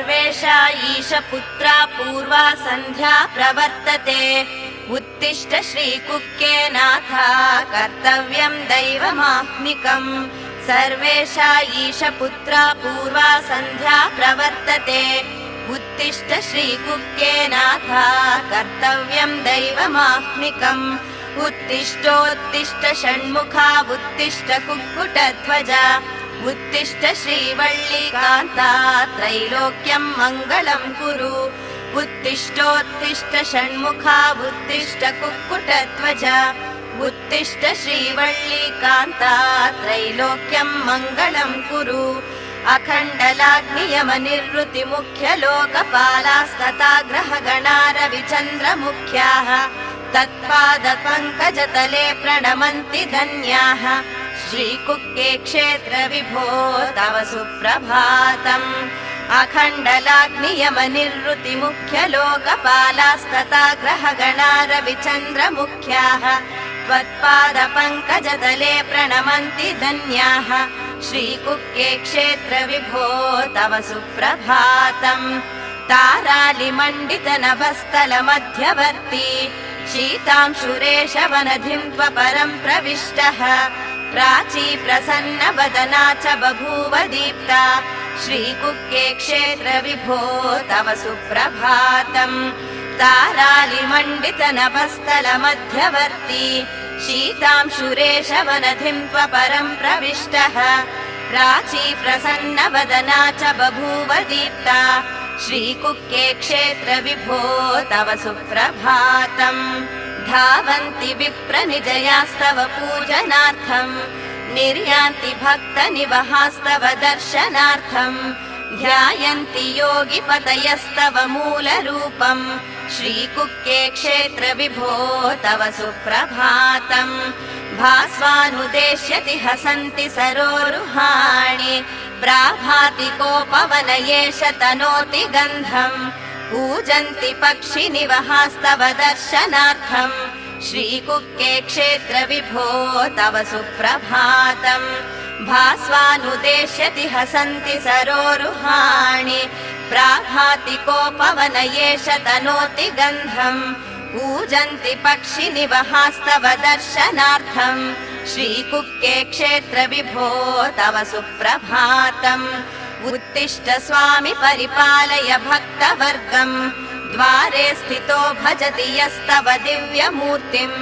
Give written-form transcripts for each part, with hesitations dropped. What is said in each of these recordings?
सर्वेषा ईशपुत्रा पूर्वा सन्ध्या प्रवर्तते उत्तिष्ठ श्रीकुक्के नाथा कर्तव्यं दैवमाह्निकम् सर्वेषा ईशपुत्रा पूर्वा सन्ध्या प्रवर्तते उत्तिष्ठ श्रीकुक्के नाथा कर्तव्यं दैवमाह्निकम् उत्तिष्ठोत्तिष्ठ षण्मुखा उत्तिष्ठ कुक्कुटध्वजा उत्तिष्ठ श्रीवल्लीकान्ता त्रैलोक्यं मङ्गलं कुरु उत्तिष्ठोत्तिष्ठ षण्मुखा उत्तिष्ठ कुक्कुटध्वजा उत्तिष्ठ श्रीवल्लीकान्ता त्रैलोक्यं मङ्गलं कुरु अखण्डलाग्नियमनिर्वृतिमुख्यलोकपालास्तथा ग्रहगणारविचन्द्रमुख्याः तत्पादपङ्कजतले प्रणमन्ति धन्याः श्रीकुक्के क्षेत्रविभो तव सुप्रभातम् अखण्डलाग्नियमनिर्वृतिमुख्यलोकपालास्तथा ग्रहगणारविचन्द्रमुख्याः त्वत्पादपङ्कजतले प्रणमन्ति धन्याः श्रीकुक्के क्षेत्रविभो तव सुप्रभातम् तारालिमण्डितनभस्थलमध्यवर्ती शीतांशुरेशवनधिं त्वपरं प्रविष्टः प्राची प्रसन्नवदना च बभूव दीप्ता श्रीकुक्के क्षेत्रविभो तव सुप्रभातम् तारालिमण्डितनभस्थलमध्यवर्ती शीतांशुरेशवनधिं त्वपरं प्रविष्टः प्राची प्रसन्नवदना च बभूव दीप्ता श्रीकुक्के क्षेत्रविभो तव सुप्रभातम् धावन्ति विप्रनिजयास्तव पूजनार्थम् निर्यान्ति भक्तनिवहास्तव दर्शनार्थम् ध्यायन्ति योगिपतयस्तव मूलरूपम् श्रीकुक्के क्षेत्रविभो तव सुप्रभातम् भास्वानुदेश्यति हसन्ति सरोरुहाणि प्राभाति कोपवन एष तनोति गन्धम् पूजन्ति पक्षिनिवहास्तव दर्शनार्थम् श्रीकुक्के क्षेत्रविभो तव सुप्रभातम् भास्वानुदेश्यति हसन्ति सरोरुहाणि प्राभाति कोपवन एष तनोति गन्धम् पूजन्ति पक्षिनिवहास्तव दर्शनार्थम् श्रीकुक्के क्षेत्रविभो तव सुप्रभातम् उत्तिष्ठ स्वामि परिपालय भक्तवर्गम् द्वारे स्थितो भजति यस्तव दिव्यमूर्तिम्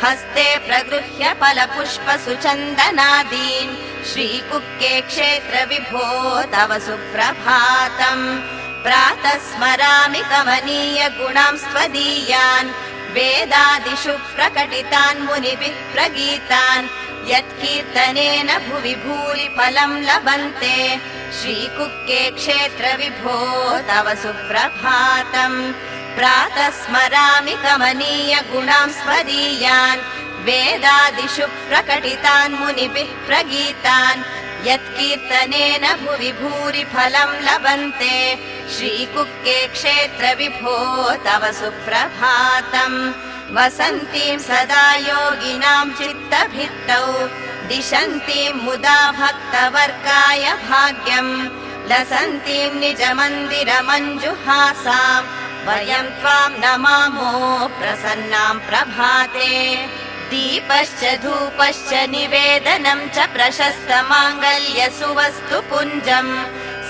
हस्ते प्रगृह्य फलपुष्पसुचन्दनादीन् श्रीकुक्के क्षेत्रविभो तव सुप्रभातम् प्रातः स्मरामि कमनीय गुणां स्वदीयान् वेदादिषु प्रकटितान् मुनिभिः प्रगीतान् यत्कीर्तनेन भुवि भूरि फलं लभन्ते श्रीकुक्के क्षेत्रविभो तव सुप्रभातम् प्रातः स्मरामि कमनीय गुणां स्वदीयान् वेदादिषु प्रकटितान् मुनिभिः प्रगीतान् यत्कीर्तनेन भुवि भूरि फलं लभन्ते श्रीकुक्के क्षेत्रविभो तव सुप्रभातम् वसन्तीं सदा योगिनां चित्तभित्तौ दिशन्तीं मुदा भक्तवर्गाय भाग्यम् लसन्तीं निजमन्दिरमञ्जुहासाम् वयं त्वां नमामो प्रसन्नां प्रभाते दीपश्च धूपश्च निवेदनं च प्रशस्तमाङ्गल्यसुवस्तु पुञ्जम्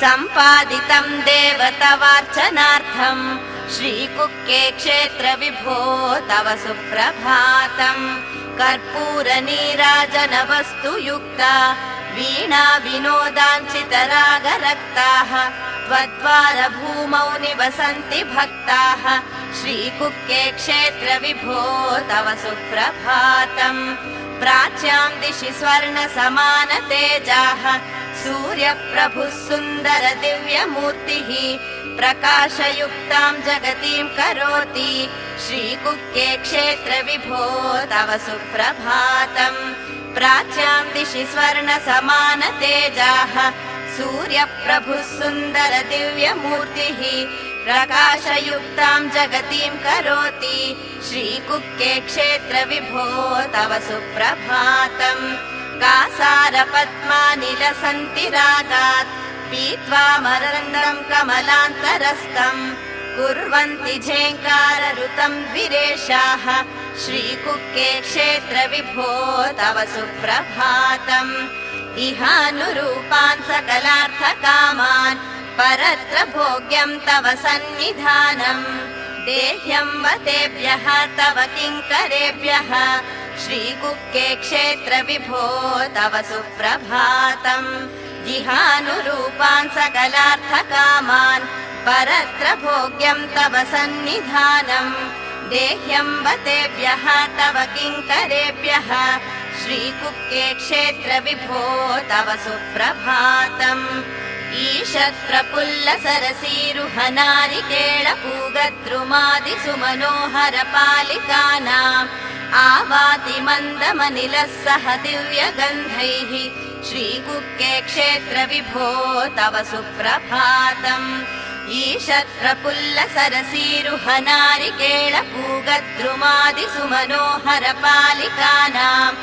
सम्पादितं देवतवार्चनार्थम् श्रीकुक्के क्षेत्रविभो तव सुप्रभातम् कर्पूरनीराजनवस्तु युक्ता वीणा विनोदाञ्चितरागरक्ताः त्वद्वार भूमौ निवसन्ति भक्ताः श्रीकुक्के क्षेत्रविभो तव सुप्रभातम् प्राच्यां दिशि स्वर्णसमानतेजाः सूर्यप्रभुः सुन्दर दिव्यमूर्तिः प्रकाशयुक्तां जगतीं करोति श्रीकुक्के क्षेत्रविभो तव सुप्रभातम् प्राच्यां दिशि स्वर्णसमानतेजाः सूर्यप्रभुः सुन्दर दिव्यमूर्तिः प्रकाशयुक्तां जगतीं करोति श्रीकुक्के क्षेत्रविभो तव सुप्रभातम् कासारपद्मानि लसन्ति रागात् पीत्वा मरन्दं कमलान्तरस्थम् कुर्वन्ति झेङ्कारऋतं द्विरेशाः श्रीकुक्के क्षेत्र विभो तव सुप्रभातम् इहानुरूपान् सकलार्थकामान् परत्र भोग्यं तव सन्निधानम् देह्यम्बतेभ्यः तव किङ्करेभ्यः श्रीकुक्के क्षेत्र विभो तव सुप्रभातम् इहानुरूपान् सकलार्थकामान् परत्र भोग्यं तव सन्निधानम् देह्यम्बतेभ्यः तव किङ्करेभ्यः श्रीकुक्के क्षेत्र विभो तव सुप्रभातम् ईषत्प्रफुल्ल सरसीरुहनारिकेळपूगद्रुमादिसुमनोहर पालिकानाम् आवाति मन्दमनिलः सह दिव्यगन्धैः श्रीकुक्के क्षेत्र विभो तव सुप्रभातम् ईषत्प्रफुल्ल सरसीरुहनारिकेळपूगद्रुमादिसुमनोहर पालिकानाम्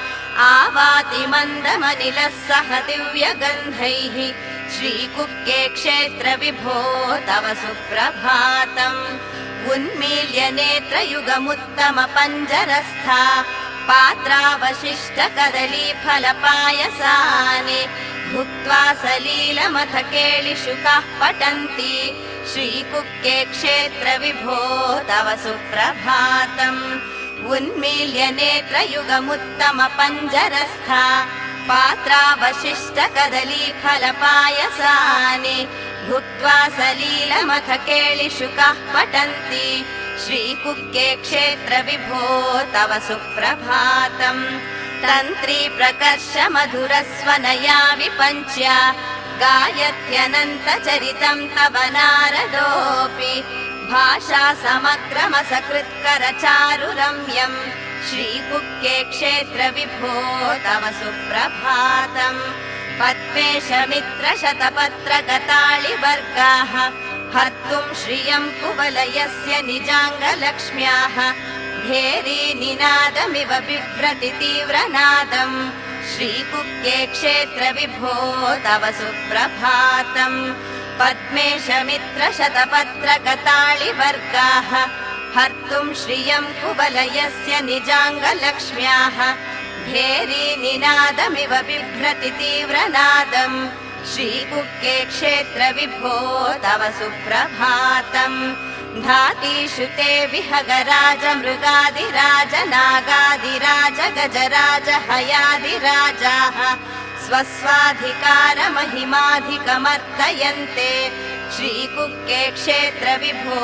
आवाति मन्दमनिलः सह दिव्यगन्धैः श्रीकुक्के क्षेत्र विभो तव सुप्रभातम् उन्मील्य नेत्रयुगमुत्तम पञ्जरस्था पात्रावशिष्ट कदलीफलपायसानि भुक्त्वा सलीलमथ केळिशुकाः पठन्ति श्रीकुक्के क्षेत्र विभो तव सुप्रभातम् उन्मील्य नेत्रयुगमुत्तम पञ्जरस्था पात्रावशिष्ट कदलीफलपायसानि भुक्त्वा सलीलमथ केळिशुकाः पठन्ति श्रीकुक्के क्षेत्र विभो तव सुप्रभातम् तन्त्री प्रकर्ष मधुरस्वनया विपञ्च्य गायत्यनन्तचरितं तव नारदोऽपि भाषा समग्रमसकृत्करचारुरम्यम् श्रीकुक्के क्षेत्र विभो तव सुप्रभातम् पद्मेशमित्र शतपत्रगताळिवर्गाः हर्तुं श्रियं कुवलयस्य निजाङ्गलक्ष्म्याः भेरी निनादमिव बिभ्रति तीव्रनादम् श्रीकुक्के क्षेत्र विभो तव सुप्रभातम् पद्मेशमित्र शतपत्रगताळिवर्गाः हर्तुं श्रियं कुवलयस्य निजाङ्गलक्ष्म्याः भेरी निनादमिव बिभ्रति तीव्रनादम् श्रीकुक्के क्षेत्र विभो तव सुप्रभातम् धातीषु ते विहगराज मृगादिराज नागादिराज गजराज हयादिराजाः स्वस्वाधिकार महिमाधिकमर्तयन्ते श्रीकुक्के क्षेत्र विभो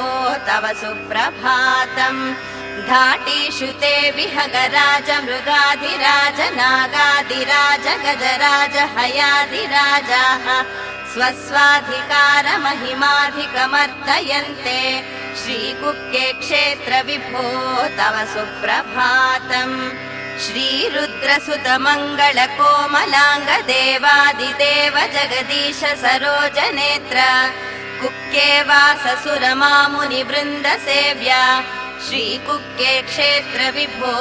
तव सुप्रभातम् धाटीषु ते विहगराज मृगाधिराज नागादिराज गजराज हयादिराजाः स्वस्वाधिकार महिमाधिकमर्तयन्ते श्रीकुक्के क्षेत्र विभो तव सुप्रभातम् श्रीरुद्रसुत मङ्गल कोमलाङ्ग देवादिदेव जगदीश सरोजनेत्र कुक्के वास सुरमामुनि वृन्द सेव्या श्रीकुक्के क्षेत्र विभो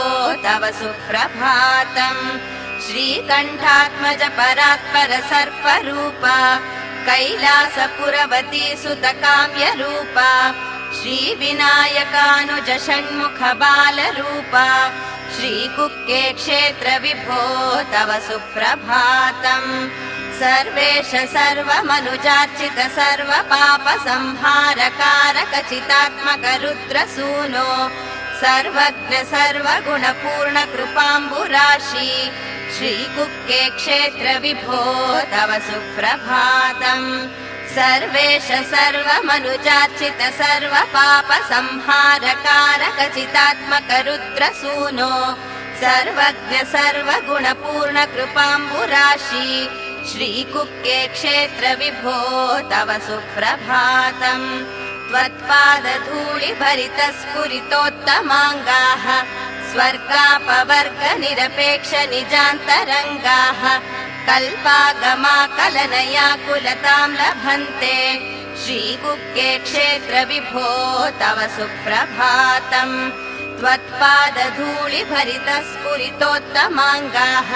तव सुप्रभातम् श्रीकण्ठात्मज परात्पर सर्परूपा कैलासपुरवती सुत काम्यरूपा श्रीविनायकानुज षण्मुख बालरूपा श्रीकुक्के क्षेत्र विभो तव सुप्रभातम् सर्वेश सर्वमनुजार्चित सर्वपाप संहारकारक चितात्मक रुद्रसूनो सर्वज्ञ सर्वगुणपूर्ण कृपाम्बुराशि श्रीकुक्के क्षेत्र विभो तव सुप्रभातम् सर्वेश सर्वमनुजार्चित सर्वपाप संहारकारक चितात्मक रुद्रसूनो सर्वज्ञ सर्वगुणपूर्ण कृपाम्बुराशि श्रीकुक्के क्षेत्र विभो तव सुप्रभातम् त्वत्पादधूलिभरित स्फुरितोत्तमाङ्गाः स्वर्गापवर्ग निरपेक्ष निजान्तरङ्गाः कल्पागमाकलनया कुलतां लभन्ते श्रीकुक्के क्षेत्र विभो तव सुप्रभातम् त्वत्पादधूलिभरित स्फुरितोत्तमाङ्गाः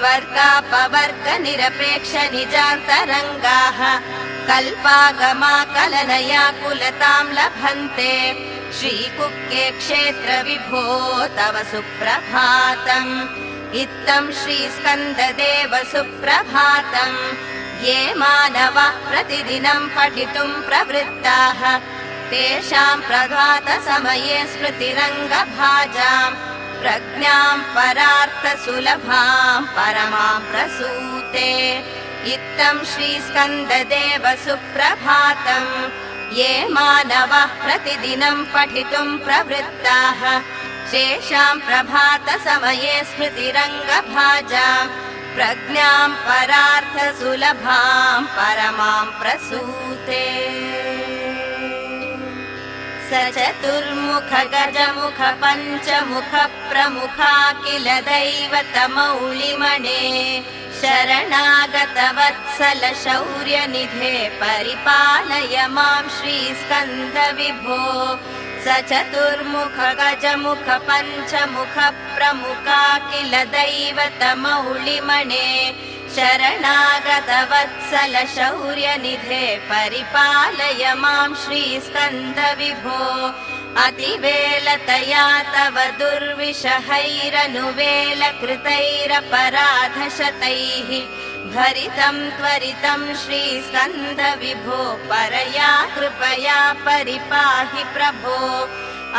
स्वर्गापवर्गनिरपेक्षनिजान्तरङ्गाः कल्पागमाकलनयाकुलतां लभन्ते श्रीकुक्के क्षेत्रविभो तव सुप्रभातम् इत्थं श्रीस्कन्ददेव सुप्रभातम् ये मानवाः प्रतिदिनं पठितुं प्रवृत्ताः तेषां प्रभातसमये स्मृतिरङ्गभाजां प्रज्ञां परार्थसुलभां परमां प्रसूते इत्थं श्रीस्कन्ददेव सुप्रभातम् ये मानवाः प्रतिदिनं पठितुं प्रवृत्ताः तेषां प्रभातसमये स्मृतिरङ्गभाजां प्रज्ञां परार्थसुलभां परमां प्रसूते स चतुर्मुख गजमुख पञ्चमुख प्रमुखाखिल दैवतमौलिमणे शरणागत वत्सल शौर्यनिधे परिपालय मां श्रीस्कन्द विभो स चतुर्मुख गजमुख पञ्चमुख प्रमुखाखिल दैवतमौलिमणे शरणागत वत्सल शौर्यनिधे परिपालय मां श्रीस्कन्द विभो अतिवेलतया तव दुर्विषहैरनुवेलकृतैरपराधशतैः भरितं त्वरितं श्रीस्कन्द विभो परया कृपया परिपाहि प्रभो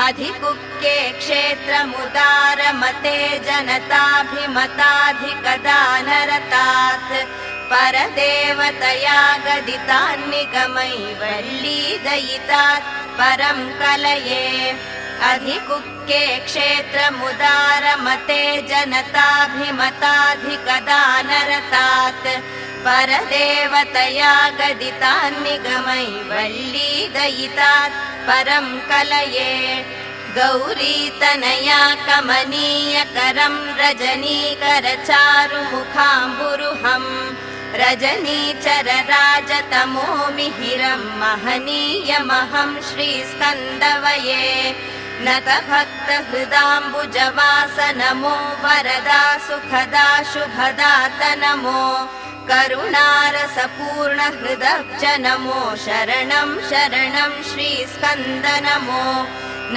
अधिकुक्के क्षेत्रमुदारमते जनताभिमताधिकदानरतात् परदेवतया गदितान्निगमैवल्लीदयितात् परं कलये अधिकुक्के क्षेत्रमुदारमते जनताभिमताधिकदानरतात् परदेवतया गदितान्निगमैवल्लीदयितात् परं कलये गौरीतनया कमनीयकरं रजनीकरचारुमुखाम्बुरुहं रजनीचरराजतमो मिहिरं महनीयमहं श्रीस्कन्दवये नतभक्तहृदाम्बुजवासनमो वरदा सुखदा शुभदात नमो करुणारसपूर्णहृदब्ज नमो शरणं शरणं श्रीस्कन्द नमो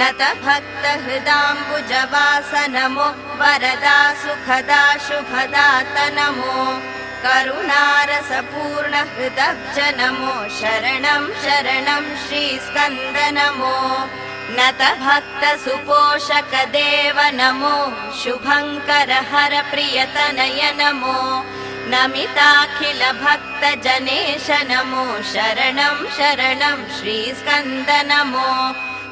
नतभक्तहृदाम्बुजवासनमो वरदा सुखदा शुभदात नमो करुणारसपूर्णहृदब्ज नमो शरणं शरणं श्रीस्कन्द नमो नतभक्तसुपोषकदेव नमो शुभङ्कर हर प्रियतनय नमो नमिताखिल भक्तजनेश नमो शरणं शरणं श्रीस्कन्द नमो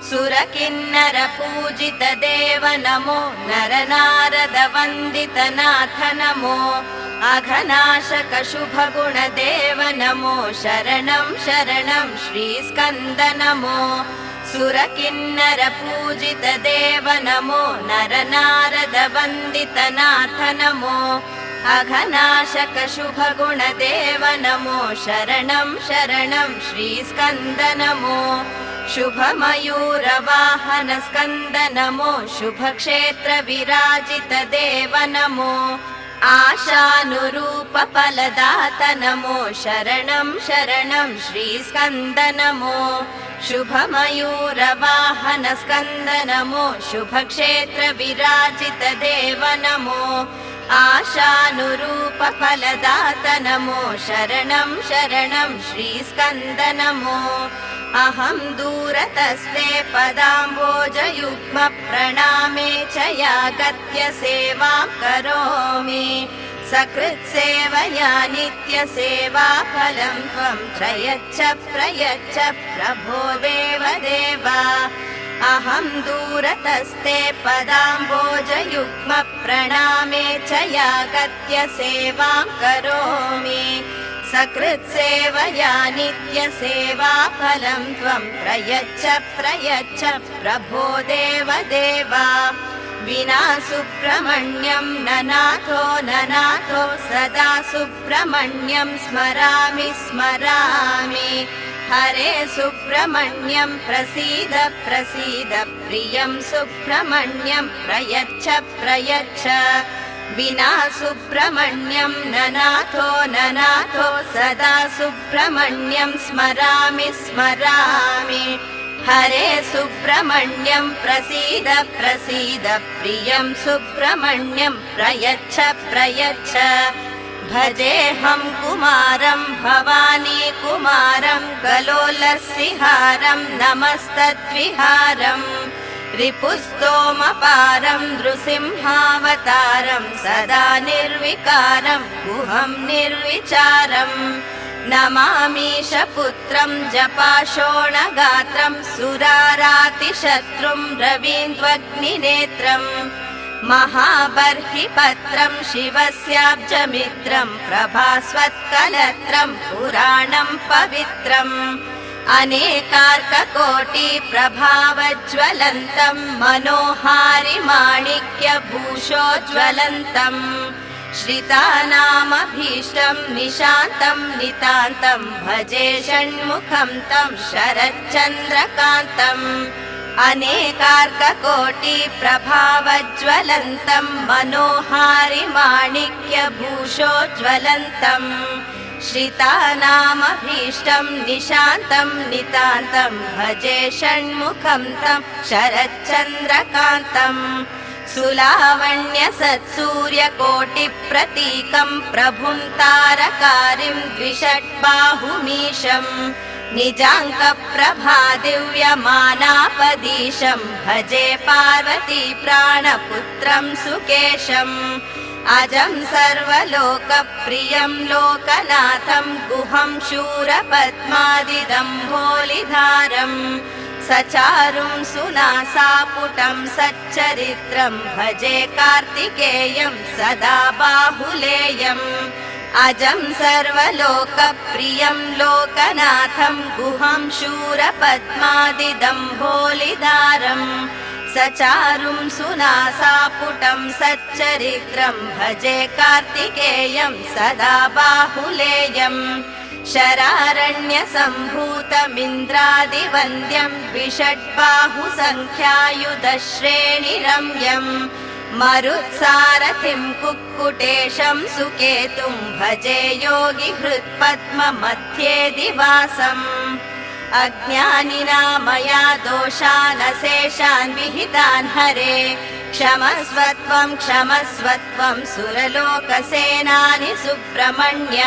सुरकिन्नर पूजित देव नमो नरनारद वन्दित नाथ नमो अघनाशक शुभगुणदेव नमो शरणं शरणं श्रीस्कन्द नमो सुरकिन्नर पूजित देव नमो नरनारद वन्दित नाथ नमो अघनाशक शुभगुणदेव नमो शरणं शरणं श्रीस्कन्द नमो शुभमयूरवाहन स्कन्द नमो शुभक्षेत्र विराजित देव नमो आशानुरूप फलदात नमो शरणं शरणं श्रीस्कन्द नमो शुभमयूरवाहन स्कन्द नमो शुभक्षेत्र विराजित देव नमो आशानुरूप फलदात नमो शरणं शरणं श्रीस्कन्द नमो अहं दूरतस्ते पदाम्बोजयुग्म प्रणामे च यागत्य सेवां करोमि सकृत्सेवया नित्यसेवाफलं त्वं प्रयच्छ प्रभो देवदेव अहं दूरतस्ते पदाम्बोजयुग्म प्रणामे च यागत्य सेवां करोमि सकृत्सेवया नित्यसेवाफलं त्वं प्रयच्छ प्रभो देवदेव विना सुब्रह्मण्यं ननाथो सदा सुब्रह्मण्यं स्मरामि हरे सुब्रह्मण्यं प्रसीद प्रियं सुब्रह्मण्यं प्रयच्छ विना सुब्रह्मण्यं ननाथो ननाथो सदा सुब्रह्मण्यं स्मरामि स्मरामि हरे सुब्रह्मण्यं प्रसीद प्रसीद प्रियं सुब्रह्मण्यं प्रयच्छ प्रयच्छ भजेऽहं कुमारं भवानी कुमारं कलोलसिंहारं नमस्तद्विहारं रिपुस्तोमपारं नृसिंहावतारं सदा निर्विकारं गुहं निर्विचारं नमामीशपुत्रं जपाशोणगात्रं सुरारातिशत्रुं रवीन्द्वग्निनेत्रम् महाबर्हिपत्रं शिवस्याब्जमित्रं प्रभास्वत्कलत्रं पुराणं पवित्रम् अनेकार्ककोटिप्रभावज्वलन्तं मनोहारि माणिक्यभूषोज्वलन्तम् श्रितानामभीष्टं निशान्तं नितान्तं भजे षण्मुखं तं शरच्चन्द्रकान्तम् अनेकार्ककोटिप्रभावज्वलन्तं मनोहारि माणिक्यभूषोज्वलन्तम् श्रितानामभीष्टं निशान्तं नितान्तं भजे षण्मुखं तं शरच्चन्द्रकान्तम् सुलावण्यसत्सूर्यकोटिप्रतीकं प्रभुं तारकारिं द्विषड्बाहुमीशम् निजाङ्कप्रभादिव्यमानापदीशं भजे पार्वती प्राणपुत्रं सुकेशम् अजं सर्वलोकप्रियं लोकनाथं गुहं शूरपद्मादिदम्भोलिधारम् सचारुं सुनासापुटं सच्चरित्रं भजे कार्तिकेयं सदा बाहुलेयम् अजं सर्वलोकप्रियं लोकनाथं गुहं शूरपद्मादिदम्भोलिधारम् सचारुं सुनासापुटं सच्चरित्रं भजे कार्तिकेयं सदा बाहुलेयम् शरारण्यसम्भूतमिन्द्रादिवन्द्यं द्विषड्बाहुसङ्ख्यायुधश्रेणिरम्यम् मरुत्सारथिं कुक्कुटेशं सुकेतुं भजे योगिहृत्पद्ममध्ये दिवासम् अज्ञानिना मया दोषानशेषान् विहितान् हरे क्षमस्वत्वं क्षमस्वत्वं सुरलोकसेनानि सुब्रह्मण्य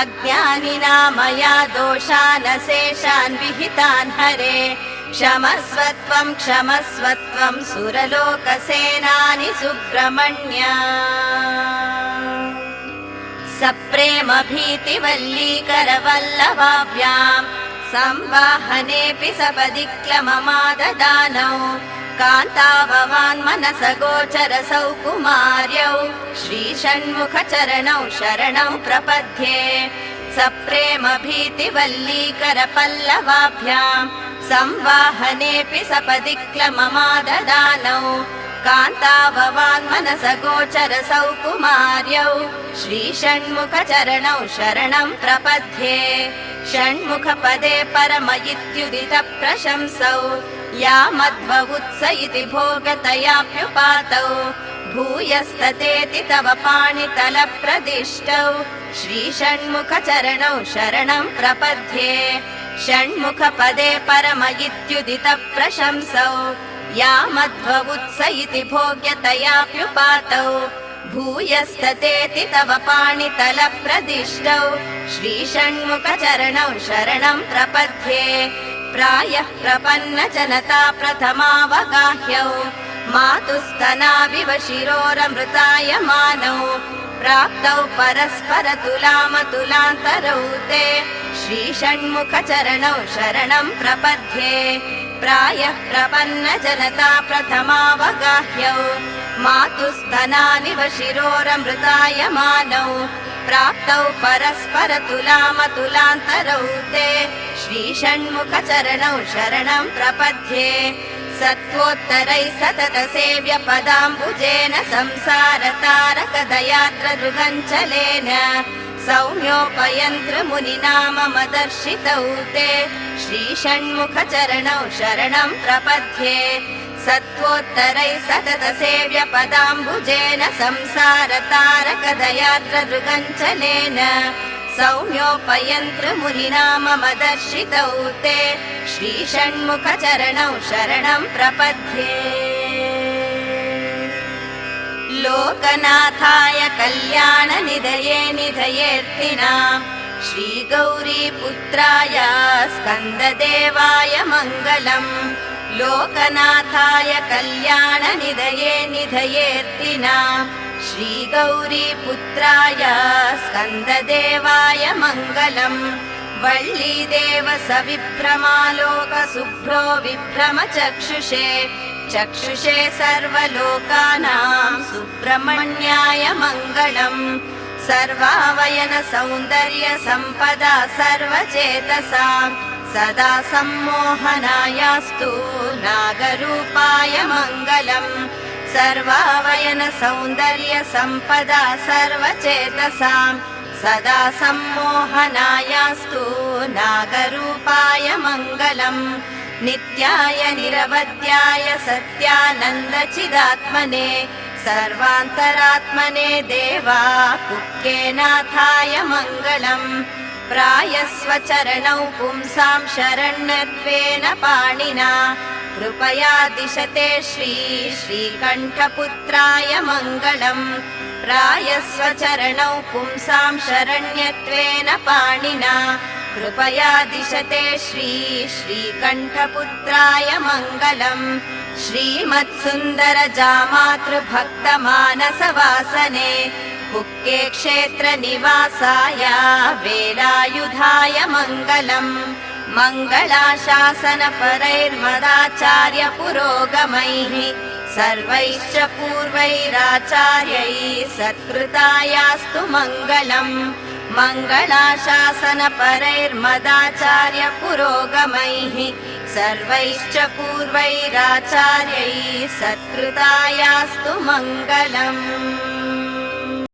अज्ञानिना मया दोषानशेषान् विहितान् हरे क्षमस्वत्वं क्षमस्वत्वं सुरलोकसेनानि सुब्रह्मण्य सप्रेम भीतिवल्लीकरवल्लभाभ्यां संवाहनेऽपि सपदिक्लममाददानौ कान्ताववान्मनसगोचरसौ कुमार्यौ श्रीषण्मुखचरणौ शरणं प्रपद्ये सप्रेम भीतिवल्लीकरपल्लवाभ्यां संवाहनेऽपि सपदिक्लममाददानौ कान्ताववान्मनसगोचरसौ कुमार्यौ श्रीषण्मुखचरणौ शरणं प्रपद्ये षण्मुखपदे परम इत्युदितप्रशंसौ या मध्व उत्स इति भोगतयाप्युपातौ भूयस्ततेति तव पाणितलप्रदिष्टौ श्रीषण्मुखचरणौ शरणं प्रपद्ये षण्मुखपदे परम इत्युदितप्रशंसौ या मध्व उत्स इति भोग्यतयाप्युपातौ भूयस्ततेति तव पाणितलप्रदिष्टौ श्रीषण्मुखचरणौ शरणं प्रपद्ये प्रायः प्रपन्नजनता प्रथमावगाह्यौ मातुस्तनाविव शिरोरमृतायमानौ प्राप्तौ परस्परतुलामतुलान्तरौ ते श्रीषण्मुखचरणौ शरणं प्रपद्ये प्रायः प्रपन्नजनता प्रथमावगाह्यौ मातुस्तनानिव शिरोरमृतायमानौ प्राप्तौ परस्परतुलामतुलान्तरौ ते श्रीषण्मुखचरणौ शरणं प्रपद्ये सत्त्वोत्तरैः सततसेव्यपदाम्बुजेन संसारतारकदयात्रदृगञ्चलेन सौम्योपयन्त्रमुनिनाममदर्शितौ ते श्रीषण्मुखचरणौ शरणं प्रपद्ये सत्त्वोत्तरैः सतत सेव्य पदाम्बुजेन संसारतारकदयाद्रदृगञ्चलेन सौम्योपयन्त्रमुनिना मम दर्शितौ ते श्रीषण्मुखचरणौ शरणं प्रपद्ये। लोकनाथाय कल्याणनिधये निधयेऽर्थिनाम् श्रीगौरीपुत्राय स्कन्ददेवाय मङ्गलम्। लोकनाथाय कल्याणनिधये निधयेऽर्थिनाम् श्रीगौरीपुत्राय स्कन्ददेवाय मङ्गलम्। वल्लीदेव सविभ्रमालोकशुभ्रो विभ्रमचक्षुषे चक्षुषे सर्वलोकानां सुब्रह्मण्याय मङ्गलम्। सर्वावयन सौन्दर्य सम्पदा सर्वचेतसां सदा सम्मोहनायास्तु नागरूपाय मङ्गलम्। सर्वावयन सौन्दर्य सम्पदा सर्वचेतसां सदा सम्मोहनायास्तु नागरूपाय मङ्गलम्। नित्याय निरवध्याय सत्यानन्दचिदात्मने सर्वान्तरात्मने देवा कुक्केनाथाय मङ्गलम्। प्रायस्वचरणौ पुंसां शरण्यत्वेन पाणिना कृपया दिशते श्रीकण्ठपुत्राय मङ्गलम्। प्रायस्वचरणौ पुंसां शरण्यत्वेन पाणिना कृपया दिशते श्रीकण्ठपुत्राय मङ्गलम्। श्रीमत्सुन्दरजामातृभक्तमानसवासने कुक्के क्षेत्रनिवासाय वेलायुधाय मङ्गलम्। मङ्गलाशासनपरैर्मदाचार्य पुरोगमैः सर्वैश्च पूर्वैराचार्यैः सत्कृतायास्तु मङ्गलम्। मङ्गलाशासनपरैर्मदाचार्य पुरोगमैः सर्वैश्च पूर्वैराचार्यैः सत्कृतायास्तु मङ्गलम्।